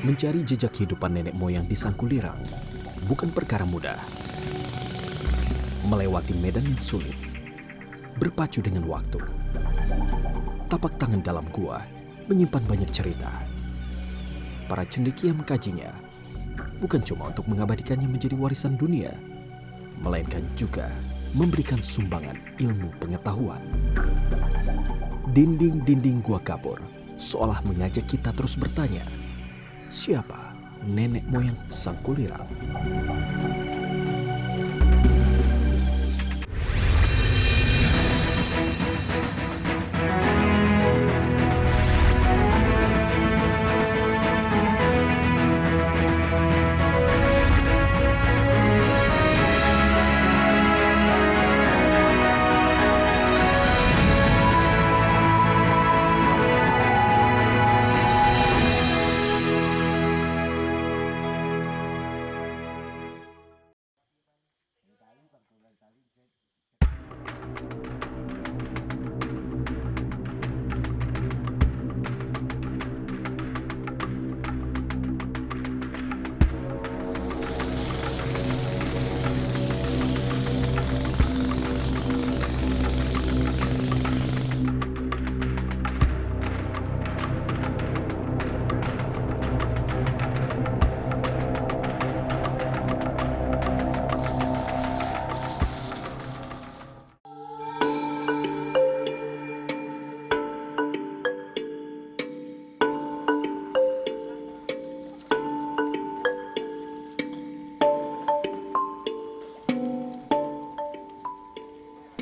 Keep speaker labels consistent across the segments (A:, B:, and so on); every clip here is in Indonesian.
A: Mencari jejak kehidupan nenek moyang di Sangkulirang bukan perkara mudah. Melewati medan yang sulit, berpacu dengan waktu. Tapak tangan dalam gua menyimpan banyak cerita. Para cendekia mengkajinya bukan cuma untuk mengabadikannya menjadi warisan dunia, melainkan juga memberikan sumbangan ilmu pengetahuan. Dinding-dinding gua kapur seolah mengajak kita terus bertanya, siapa nenek moyang Sangkulirang?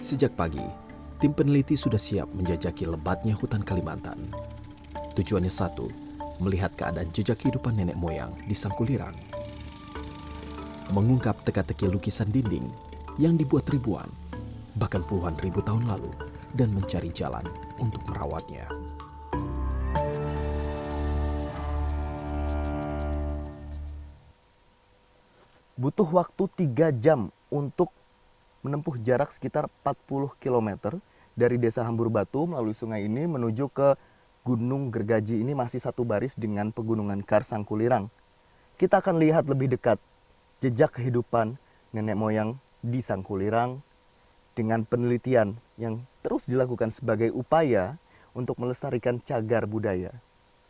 A: Sejak pagi, tim peneliti sudah siap menjajaki lebatnya hutan Kalimantan. Tujuannya satu, melihat keadaan jejak kehidupan nenek moyang di Sangkulirang. Mengungkap teka-teki lukisan dinding yang dibuat ribuan, bahkan puluhan ribu tahun lalu, dan mencari jalan untuk merawatnya.
B: Butuh waktu 3 jam untuk menempuh jarak sekitar 40 km dari desa Hambur Batu melalui sungai ini menuju ke Gunung Gergaji. Ini masih satu baris dengan pegunungan Kars Sangkulirang. Kita akan lihat lebih dekat jejak kehidupan nenek moyang di Sangkulirang dengan penelitian yang terus dilakukan sebagai upaya untuk melestarikan cagar budaya.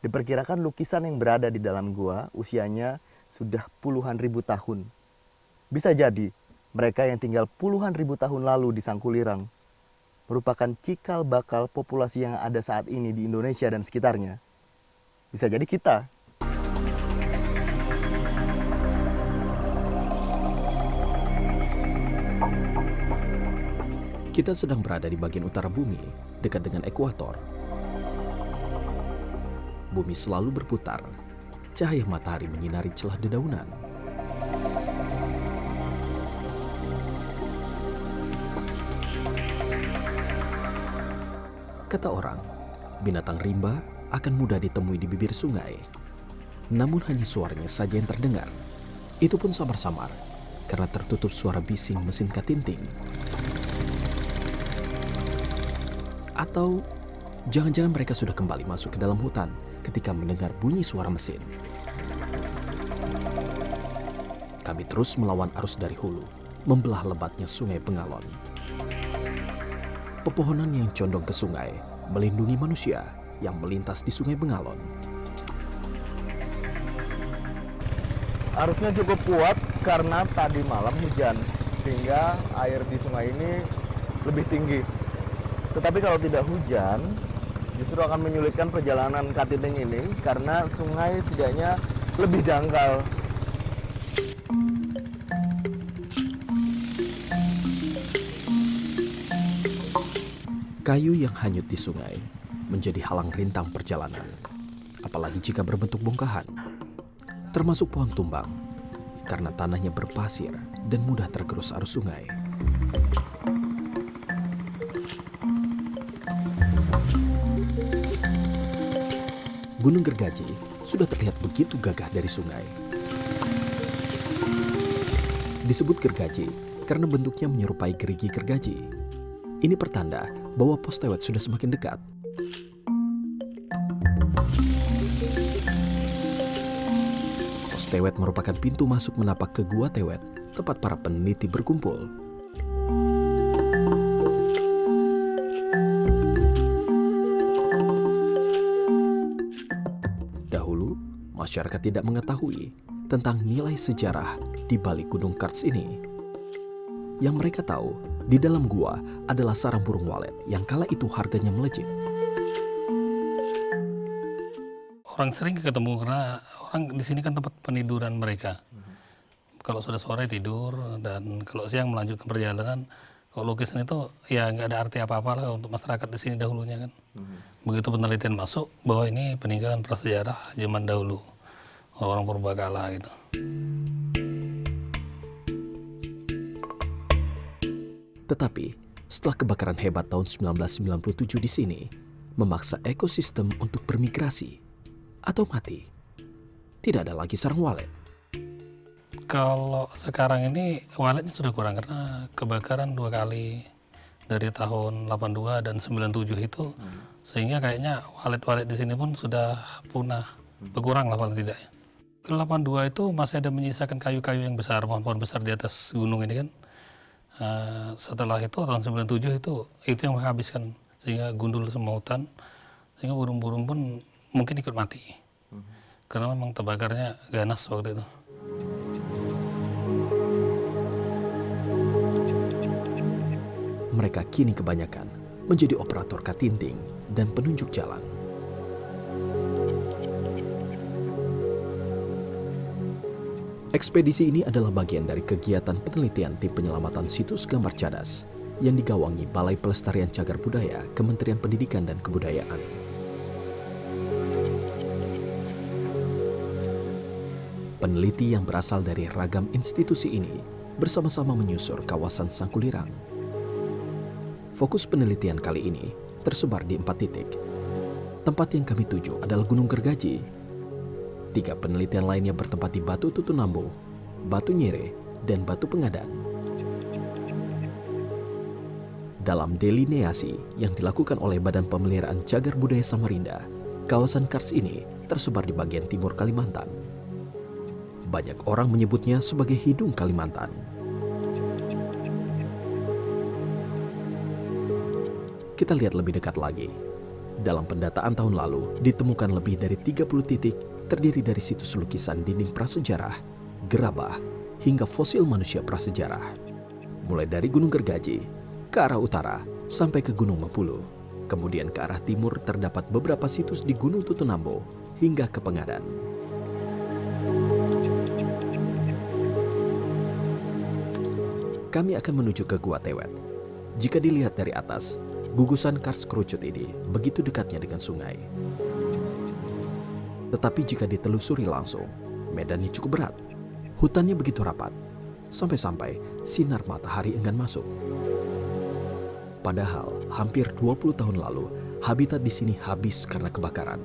B: Diperkirakan lukisan yang berada di dalam gua usianya sudah puluhan ribu tahun. Bisa jadi mereka yang tinggal puluhan ribu tahun lalu di Sangkulirang merupakan cikal bakal populasi yang ada saat ini di Indonesia dan sekitarnya. Bisa jadi kita.
A: Kita sedang berada di bagian utara bumi, dekat dengan ekuator. Bumi selalu berputar, cahaya matahari menyinari celah dedaunan. Kata orang, binatang rimba akan mudah ditemui di bibir sungai. Namun hanya suaranya saja yang terdengar. Itu pun samar-samar, karena tertutup suara bising mesin katinting. Atau jangan-jangan mereka sudah kembali masuk ke dalam hutan ketika mendengar bunyi suara mesin. Kami terus melawan arus dari hulu, membelah lebatnya sungai Bengalon. Pepohonan yang condong ke sungai melindungi manusia yang melintas di sungai Bengalon.
B: Arusnya cukup kuat karena tadi malam hujan, sehingga air di sungai ini lebih tinggi. Tetapi kalau tidak hujan, justru akan menyulitkan perjalanan katinting ini karena sungai setidaknya lebih dangkal.
A: Kayu yang hanyut di sungai menjadi halang rintang perjalanan, apalagi jika berbentuk bongkahan, termasuk pohon tumbang, karena tanahnya berpasir dan mudah tergerus arus sungai. Gunung Gergaji sudah terlihat begitu gagah dari sungai. Disebut gergaji karena bentuknya menyerupai gerigi gergaji. Ini pertanda bahwa pos Tewet sudah semakin dekat. Tewet merupakan pintu masuk menapak ke Gua Tewet, tempat para peneliti berkumpul. Dahulu, masyarakat tidak mengetahui tentang nilai sejarah di balik Gunung Karts ini. Yang mereka tahu, di dalam gua adalah sarang burung walet yang kala itu harganya melejit.
C: Orang sering ketemu karena orang di sini kan tempat peniduran mereka. Kalau sudah sore tidur dan kalau siang melanjutkan perjalanan. Kalau lukisan itu ya nggak ada arti apa-apa lah untuk masyarakat di sini dahulunya kan. Begitu penelitian masuk bahwa ini peninggalan prasejarah zaman dahulu orang purbakala gitu.
A: Tetapi setelah kebakaran hebat tahun 1997 di sini, memaksa ekosistem untuk bermigrasi atau mati. Tidak ada lagi sarang walet.
C: Kalau sekarang ini waletnya sudah kurang karena kebakaran 2 kali dari tahun 82 dan 97 itu, sehingga kayaknya walet-walet di sini pun sudah punah, berkurang lah paling tidak. Ke 82 itu masih ada menyisakan kayu-kayu yang besar, pohon-pohon besar di atas gunung ini kan. Setelah itu tahun 97 itu yang menghabiskan, sehingga gundul semua hutan, sehingga burung-burung pun mungkin ikut mati karena memang terbakarnya ganas waktu itu.
A: Mereka kini kebanyakan menjadi operator katinting dan penunjuk jalan. Ekspedisi ini adalah bagian dari kegiatan penelitian tim penyelamatan situs gambar cadas yang digawangi Balai Pelestarian Cagar Budaya Kementerian Pendidikan dan Kebudayaan. Peneliti yang berasal dari ragam institusi ini bersama-sama menyusur kawasan Sangkulirang. Fokus penelitian kali ini tersebar di 4 titik. Tempat yang kami tuju adalah Gunung Gergaji. 3 penelitian lainnya bertempat di Batu Tutunambo, Batu Nyere, dan Batu Pengadan. Dalam delineasi yang dilakukan oleh Badan Pemeliharaan Cagar Budaya Samarinda, kawasan Karts ini tersebar di bagian timur Kalimantan. Banyak orang menyebutnya sebagai hidung Kalimantan. Kita lihat lebih dekat lagi. Dalam pendataan tahun lalu, ditemukan lebih dari 30 titik terdiri dari situs lukisan dinding prasejarah, gerabah, hingga fosil manusia prasejarah. Mulai dari Gunung Gergaji, ke arah utara, sampai ke Gunung Mapulu. Kemudian ke arah timur terdapat beberapa situs di Gunung Tutunambo, hingga ke Pengadan. Kami akan menuju ke Gua Tewet. Jika dilihat dari atas, gugusan Karts kerucut ini begitu dekatnya dengan sungai. Tetapi jika ditelusuri langsung, medannya cukup berat. Hutannya begitu rapat, sampai-sampai sinar matahari enggan masuk. Padahal hampir 20 tahun lalu, habitat di sini habis karena kebakaran.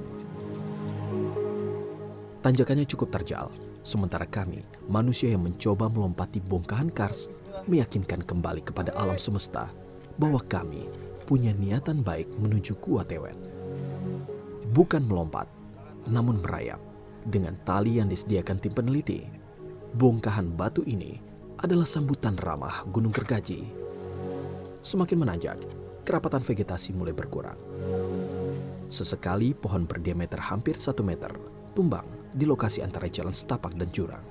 A: Tanjakannya cukup terjal, sementara kami, manusia yang mencoba melompati bongkahan Karts, meyakinkan kembali kepada alam semesta bahwa kami punya niatan baik menuju Gua Tewet. Bukan melompat, namun merayap dengan tali yang disediakan tim peneliti. Bongkahan batu ini adalah sambutan ramah Gunung Gergaji. Semakin menanjak, kerapatan vegetasi mulai berkurang. Sesekali pohon berdiameter hampir 1 meter tumbang di lokasi antara jalan setapak dan jurang.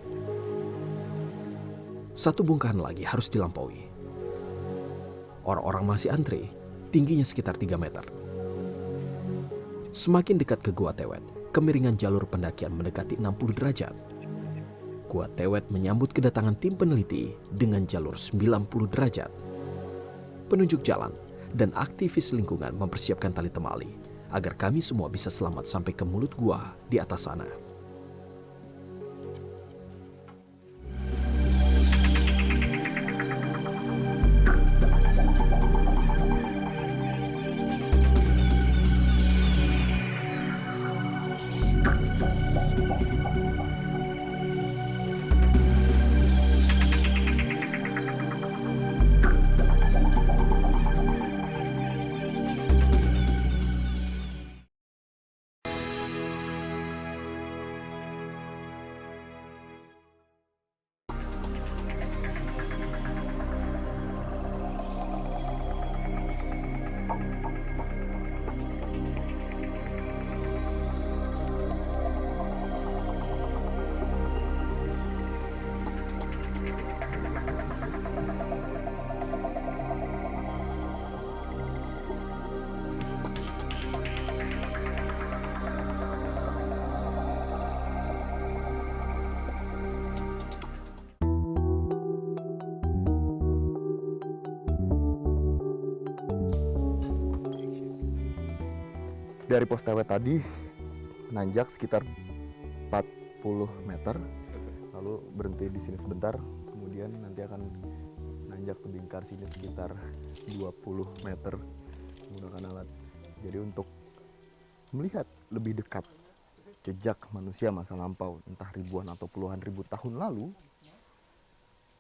A: 1 bongkahan lagi harus dilampaui. Orang-orang masih antri, tingginya sekitar 3 meter. Semakin dekat ke Gua Tewet, kemiringan jalur pendakian mendekati 60 derajat. Gua Tewet menyambut kedatangan tim peneliti dengan jalur 90 derajat. Penunjuk jalan dan aktivis lingkungan mempersiapkan tali temali agar kami semua bisa selamat sampai ke mulut gua di atas sana.
B: Dari pos tewet tadi nanjak sekitar 40 meter, lalu berhenti di sini sebentar, kemudian nanti akan nanjak tebing kars ini sekitar 20 meter menggunakan alat. Jadi untuk melihat lebih dekat jejak manusia masa lampau, entah ribuan atau puluhan ribu tahun lalu,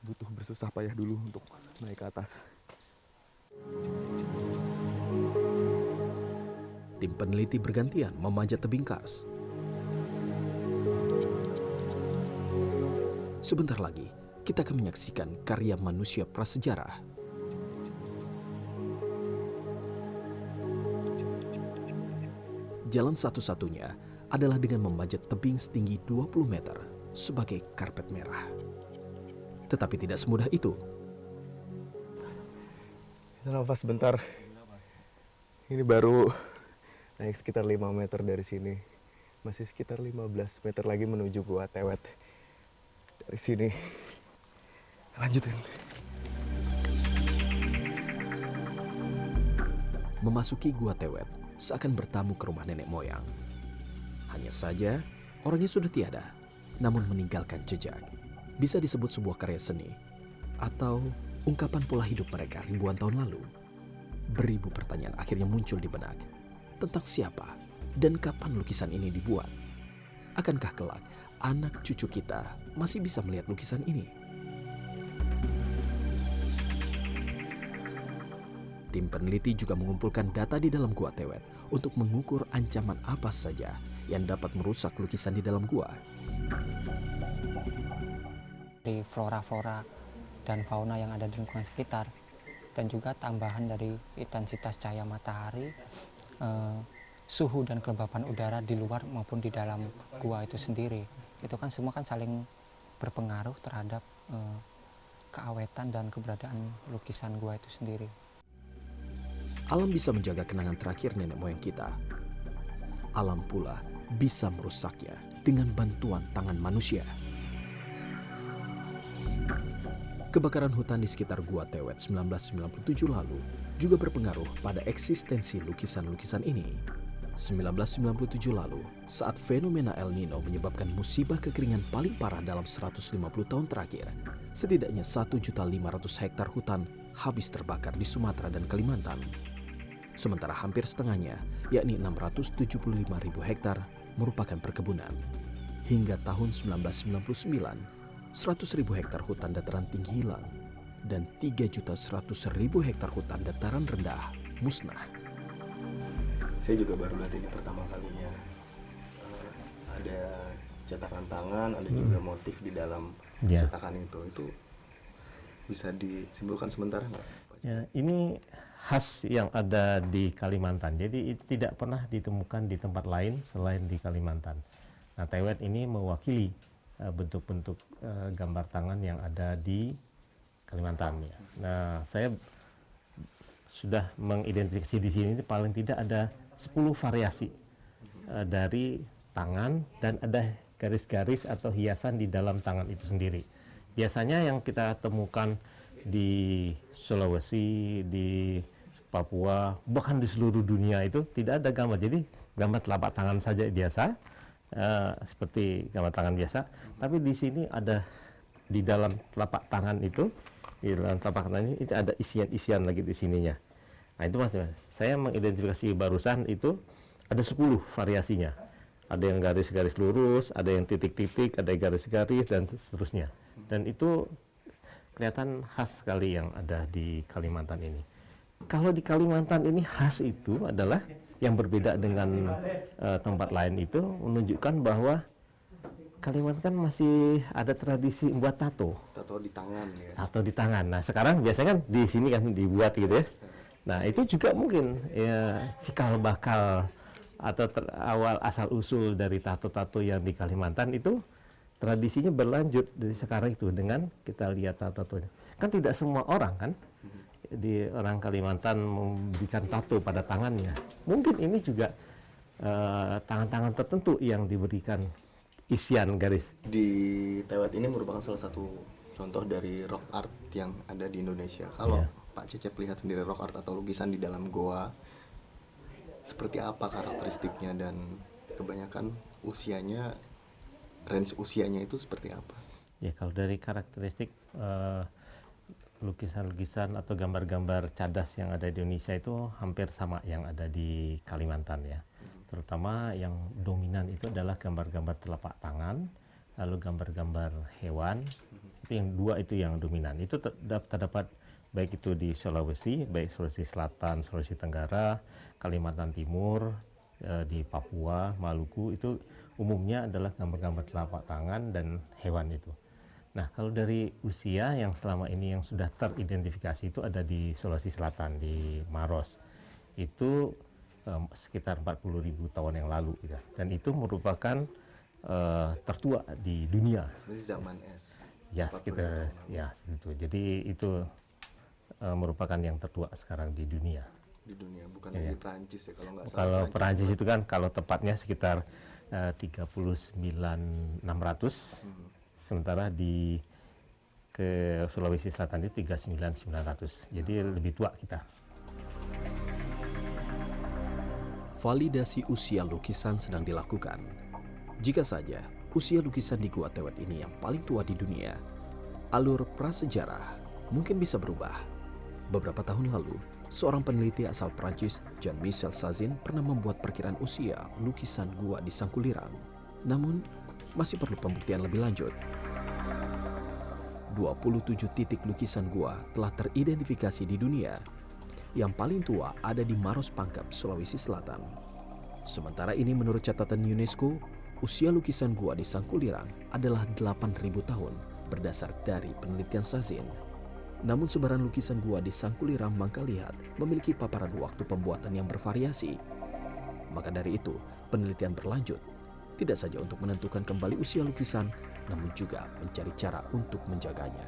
B: butuh bersusah payah dulu untuk naik ke atas.
A: Tim peneliti bergantian memanjat tebing kars. Sebentar lagi, kita akan menyaksikan karya manusia prasejarah. Jalan satu-satunya adalah dengan memanjat tebing setinggi 20 meter sebagai karpet merah. Tetapi tidak semudah itu.
B: Kita nafas sebentar. Ini baru naik sekitar 5 meter dari sini. Masih sekitar 15 meter lagi menuju Gua Tewet. Dari sini lanjutin.
A: Memasuki Gua Tewet seakan bertamu ke rumah nenek moyang. Hanya saja orangnya sudah tiada, namun meninggalkan jejak. Bisa disebut sebuah karya seni atau ungkapan pola hidup mereka ribuan tahun lalu. Beribu pertanyaan akhirnya muncul di benak. Tentang siapa dan kapan lukisan ini dibuat? Akankah kelak anak cucu kita masih bisa melihat lukisan ini? Tim peneliti juga mengumpulkan data di dalam Gua Tewet untuk mengukur ancaman apa saja yang dapat merusak lukisan di dalam gua.
D: Dari flora-flora dan fauna yang ada di lingkungan sekitar, dan juga tambahan dari intensitas cahaya matahari, suhu dan kelembapan udara di luar maupun di dalam gua itu sendiri. Itu kan semua kan saling berpengaruh terhadap keawetan dan keberadaan lukisan gua itu sendiri.
A: Alam bisa menjaga kenangan terakhir nenek moyang kita. Alam pula bisa merusaknya dengan bantuan tangan manusia. Kebakaran hutan di sekitar Gua Tewet 1997 lalu juga berpengaruh pada eksistensi lukisan-lukisan ini. 1997 lalu, saat fenomena El Nino menyebabkan musibah kekeringan paling parah dalam 150 tahun terakhir, setidaknya 1.500.000 hektar hutan habis terbakar di Sumatera dan Kalimantan. Sementara hampir setengahnya, yakni 675.000 hektar, merupakan perkebunan. Hingga tahun 1999, 100.000 hektar hutan dataran tinggi hilang dan 3.100.000 hektar hutan dataran rendah musnah.
B: Saya juga baru lihat ini pertama kalinya. Ada cetakan tangan, ada juga motif di dalam cetakan itu. Itu bisa disimpulkan sementara nggak?
E: Ya, ini khas yang ada di Kalimantan. Jadi itu tidak pernah ditemukan di tempat lain selain di Kalimantan. Nah, Tewet ini mewakili bentuk-bentuk gambar tangan yang ada di Kalimantan. Ya. Nah, saya sudah mengidentifikasi di sini paling tidak ada 10 variasi dari tangan, dan ada garis-garis atau hiasan di dalam tangan itu sendiri. Biasanya yang kita temukan di Sulawesi, di Papua, bahkan di seluruh dunia itu tidak ada gambar. Jadi gambar telapak tangan saja biasa, seperti gambar tangan biasa. Tapi di sini ada, di dalam telapak tangan itu, di dalam telapak tangan ini itu ada isian-isian lagi di sininya. Nah itu maksudnya, saya mengidentifikasi barusan itu ada 10 variasinya. Ada yang garis-garis lurus, ada yang titik-titik, ada yang garis-garis, dan seterusnya. Dan itu kelihatan khas sekali yang ada di Kalimantan ini. Kalau di Kalimantan ini khas itu adalah yang berbeda dengan tempat lain itu menunjukkan bahwa Kalimantan masih ada tradisi membuat tato.
B: Tato di tangan ya.
E: Tato di tangan. Nah sekarang biasanya kan di sini kan dibuat gitu ya. Nah itu juga mungkin ya cikal bakal atau awal asal usul dari tato-tato yang di Kalimantan itu tradisinya berlanjut dari sekarang itu dengan kita lihat tato-tatonya. Kan tidak semua orang kan di orang Kalimantan memberikan tato pada tangannya. Mungkin ini juga tangan-tangan tertentu yang diberikan isian garis.
B: Di Tewet ini merupakan salah satu contoh dari rock art yang ada di Indonesia. Kalau Pak Cecep lihat sendiri rock art atau lukisan di dalam goa, seperti apa karakteristiknya dan kebanyakan usianya, range usianya itu seperti apa?
E: Ya, kalau dari karakteristik lukisan-lukisan atau gambar-gambar cadas yang ada di Indonesia itu hampir sama yang ada di Kalimantan ya. Terutama yang dominan itu adalah gambar-gambar telapak tangan, lalu gambar-gambar hewan. Itu yang dua itu yang dominan. Itu terdapat baik itu di Sulawesi, baik Sulawesi Selatan, Sulawesi Tenggara, Kalimantan Timur, di Papua, Maluku, itu umumnya adalah gambar-gambar telapak tangan dan hewan itu. Nah, kalau dari usia yang selama ini yang sudah teridentifikasi itu ada di Sulawesi Selatan, di Maros. Itu sekitar 40.000 tahun yang lalu gitu. Dan itu merupakan tertua di dunia.
B: Jadi zaman es.
E: Ya, sekitar ya segitu. Jadi itu merupakan yang tertua sekarang di dunia.
B: Di dunia, bukan
E: Ya.
B: di Prancis ya kalau nggak salah.
E: Kalau Perancis itu kan kalau tepatnya sekitar 39.600, sementara di ke Sulawesi Selatan itu 39.900. Jadi lebih tua kita.
A: Validasi usia lukisan sedang dilakukan. Jika saja usia lukisan di Gua Tewet ini yang paling tua di dunia, alur prasejarah mungkin bisa berubah. Beberapa tahun lalu, seorang peneliti asal Prancis, Jean-Michel Sazin, pernah membuat perkiraan usia lukisan gua di Sangkulirang. Namun, masih perlu pembuktian lebih lanjut. 27 titik lukisan gua telah teridentifikasi di dunia. Yang paling tua ada di Maros Pangkep, Sulawesi Selatan. Sementara ini menurut catatan UNESCO, usia lukisan gua di Sangkulirang adalah 8.000 tahun berdasar dari penelitian Sazin. Namun sebaran lukisan gua di Sangkulirang Mangkalihat memiliki paparan waktu pembuatan yang bervariasi. Maka dari itu, penelitian berlanjut, tidak saja untuk menentukan kembali usia lukisan, namun juga mencari cara untuk menjaganya.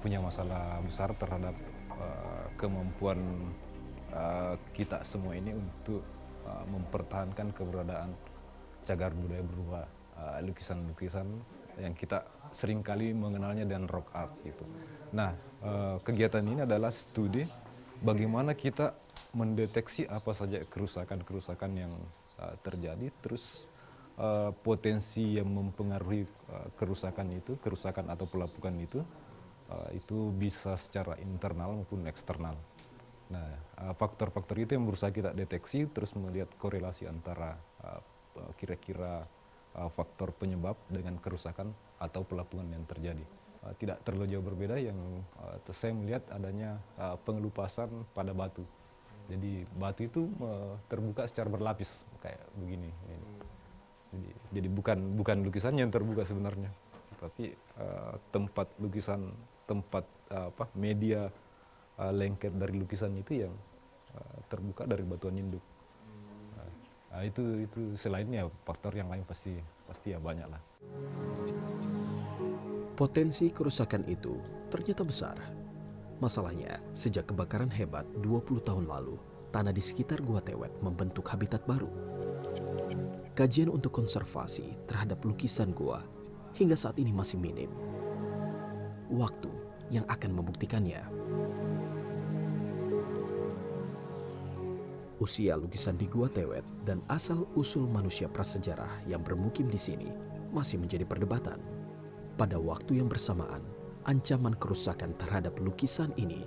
F: Punya masalah besar terhadap kemampuan kita semua ini untuk mempertahankan keberadaan cagar budaya berupa lukisan-lukisan yang kita seringkali mengenalnya dengan rock art gitu. Nah, kegiatan ini adalah studi bagaimana kita mendeteksi apa saja kerusakan-kerusakan yang terjadi, terus potensi yang mempengaruhi kerusakan atau pelapukan itu bisa secara internal maupun eksternal. Nah, faktor-faktor itu yang berusaha kita deteksi, terus melihat korelasi antara kira-kira faktor penyebab dengan kerusakan atau pelapukan yang terjadi. Tidak terlalu jauh berbeda yang saya melihat adanya pengelupasan pada batu. Jadi batu itu terbuka secara berlapis kayak begini. Jadi bukan lukisan yang terbuka sebenarnya, tapi tempat lukisan, tempat media lengket dari lukisan itu yang terbuka dari batuan induk. Itu selainnya faktor yang lain pasti ya banyak lah.
A: Potensi kerusakan itu ternyata besar. Masalahnya, sejak kebakaran hebat 20 tahun lalu, tanah di sekitar Gua Tewet membentuk habitat baru. Kajian untuk konservasi terhadap lukisan gua hingga saat ini masih minim. Waktu yang akan membuktikannya. Usia lukisan di Gua Tewet dan asal-usul manusia prasejarah yang bermukim di sini masih menjadi perdebatan. Pada waktu yang bersamaan, ancaman kerusakan terhadap lukisan ini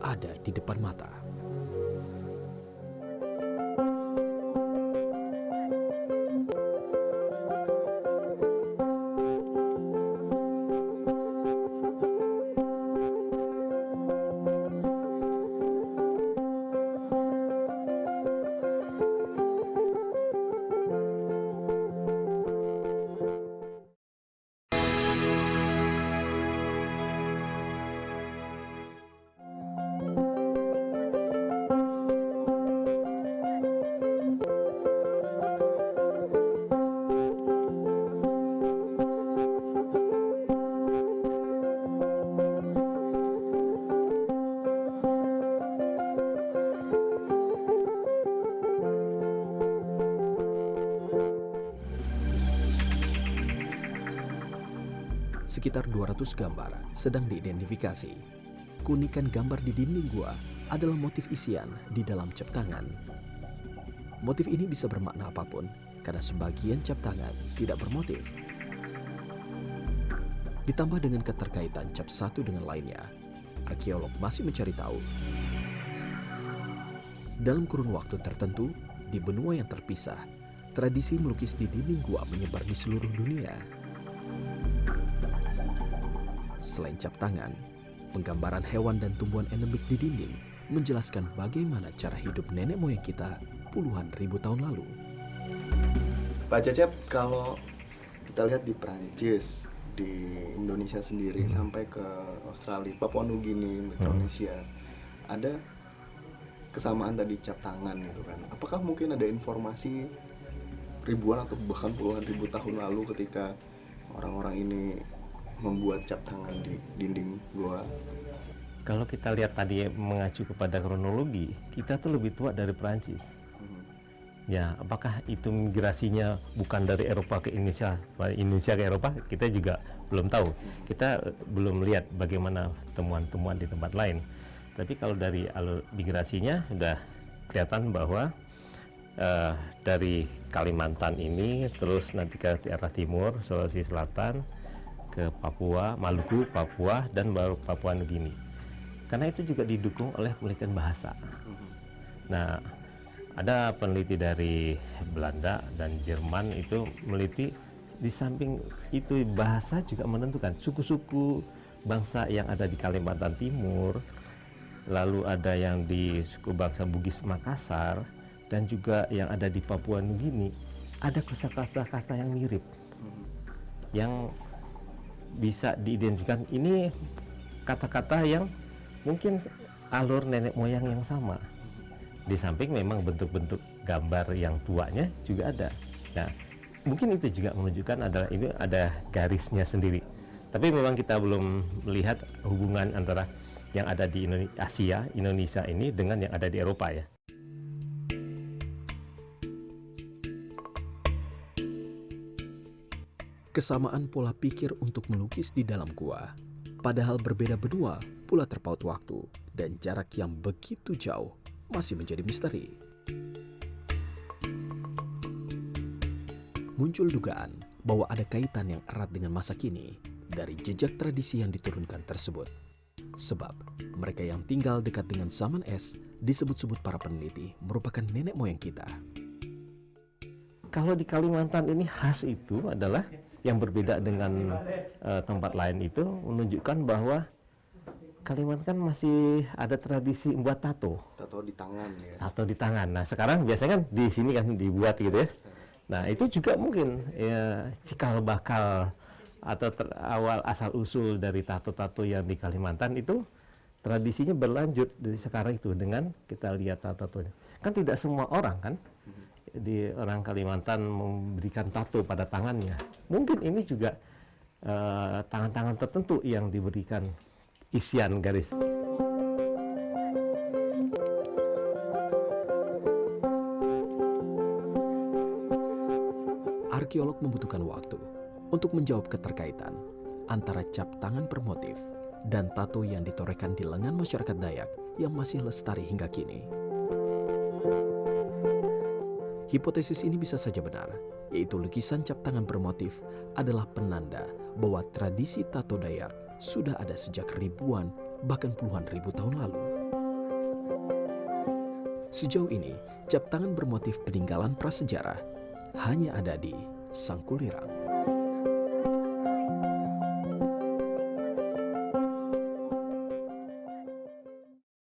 A: ada di depan mata. Sekitar 200 gambar sedang diidentifikasi. Keunikan gambar di dinding gua adalah motif isian di dalam cap tangan. Motif ini bisa bermakna apapun karena sebagian cap tangan tidak bermotif. Ditambah dengan keterkaitan cap satu dengan lainnya, arkeolog masih mencari tahu. Dalam kurun waktu tertentu, di benua yang terpisah, tradisi melukis di dinding gua menyebar di seluruh dunia. Selain cap tangan, penggambaran hewan dan tumbuhan endemik di dinding menjelaskan bagaimana cara hidup nenek moyang kita puluhan ribu tahun lalu.
B: Pak Cecep, kalau kita lihat di Prancis, di Indonesia sendiri, sampai ke Australia, Papua Nugini, Indonesia, ada kesamaan tadi cap tangan gitu kan. Apakah mungkin ada informasi ribuan atau bahkan puluhan ribu tahun lalu ketika orang-orang ini membuat cap tangan di dinding gua?
E: Kalau kita lihat tadi mengacu kepada kronologi, kita tuh lebih tua dari Perancis. Ya, apakah itu migrasinya bukan dari Eropa ke Indonesia, Indonesia ke Eropa, kita juga belum tahu. Kita belum lihat bagaimana temuan-temuan di tempat lain. Tapi kalau dari alur migrasinya sudah kelihatan bahwa dari Kalimantan ini terus nanti ke arah timur, Sulawesi Selatan, ke Papua, Maluku, Papua, dan baru Papua Nugini. Karena itu juga didukung oleh penelitian bahasa. Nah, ada peneliti dari Belanda dan Jerman itu meneliti, di samping itu bahasa juga menentukan suku-suku bangsa yang ada di Kalimantan Timur, lalu ada yang di suku bangsa Bugis Makassar, dan juga yang ada di Papua Nugini, ada kosakata yang mirip, yang bisa diidentikan. Ini kata-kata yang mungkin alur nenek moyang yang sama. Di samping memang bentuk-bentuk gambar yang tuanya juga ada. Nah, mungkin itu juga menunjukkan adalah ini ada garisnya sendiri. Tapi memang kita belum melihat hubungan antara yang ada di Asia, Indonesia ini dengan yang ada di Eropa ya.
A: Kesamaan pola pikir untuk melukis di dalam gua, padahal berbeda benua, pula terpaut waktu dan jarak yang begitu jauh, masih menjadi misteri. Muncul dugaan bahwa ada kaitan yang erat dengan masa kini dari jejak tradisi yang diturunkan tersebut. Sebab mereka yang tinggal dekat dengan zaman es disebut-sebut para peneliti merupakan nenek moyang kita.
E: Kalau di Kalimantan ini khas itu adalah yang berbeda dengan tempat lain itu menunjukkan bahwa Kalimantan masih ada tradisi membuat tato.
B: Tato di tangan ya.
E: Tato di tangan. Nah, sekarang biasanya kan di sini kan dibuat gitu ya. Nah, itu juga mungkin ya, cikal bakal atau awal asal usul dari tato-tato yang di Kalimantan itu tradisinya berlanjut dari sekarang itu dengan kita lihat tato-tatonya. Kan tidak semua orang kan di orang Kalimantan memberikan tato pada tangannya. Mungkin ini juga tangan-tangan tertentu yang diberikan isian garis.
A: Arkeolog membutuhkan waktu untuk menjawab keterkaitan antara cap tangan bermotif dan tato yang ditorehkan di lengan masyarakat Dayak yang masih lestari hingga kini. Hipotesis ini bisa saja benar, yaitu lukisan cap tangan bermotif adalah penanda bahwa tradisi tato Dayak sudah ada sejak ribuan bahkan puluhan ribu tahun lalu. Sejauh ini, cap tangan bermotif peninggalan prasejarah hanya ada di Sangkulirang.